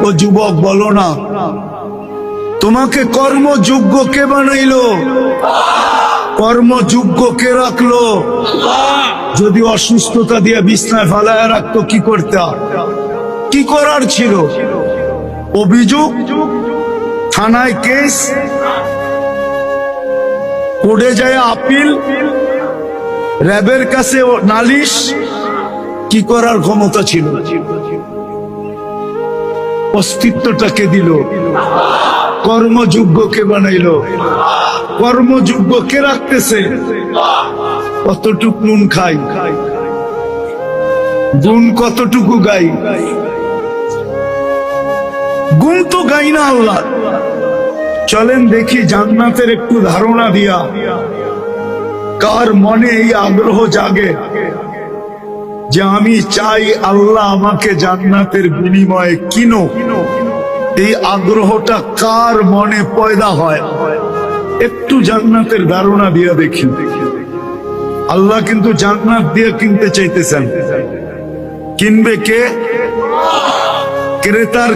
ও যুবক বলো না, তোমাকে কর্মযোগ্য কে বানাইলো? কর্মযোগ্য কে রাখলো? যদি অসুস্থতা দিয়ে বিছনায় ফালায় রাখতো কি করতে? কি করার ছিল? অভিযোগ, থানায় কেস, কোর্টে যায় আপিল, র্যাবের কাছে নালিশ, কি করার ক্ষমতা ছিল? অস্তিত্বটাকে দিল, কর্মযোগ্যকে বানাইলো। কর্মযোগ্য কে রাখতেছে? কতটুকু নুন খাই, গুণ কতটুকু গাই? গুণ তো গাই না আল্লাহ। চলেন দেখি জান্নাতের একটু ধারণা দিয়া কার মনে এই আগ্রহ জাগে যে আমি চাই আল্লাহ আমাকে জান্নাতের বিনিময়ে কিনো। এই আগ্রহটা কার মনে পয়দা হয়? একটু জান্নাতের ধারণা দিয়া দেখি। আল্লাহ কিন্তু জান্নাত দিয়ে কিনতে চাইতেছেন। কিনবে কে? ক্রেতার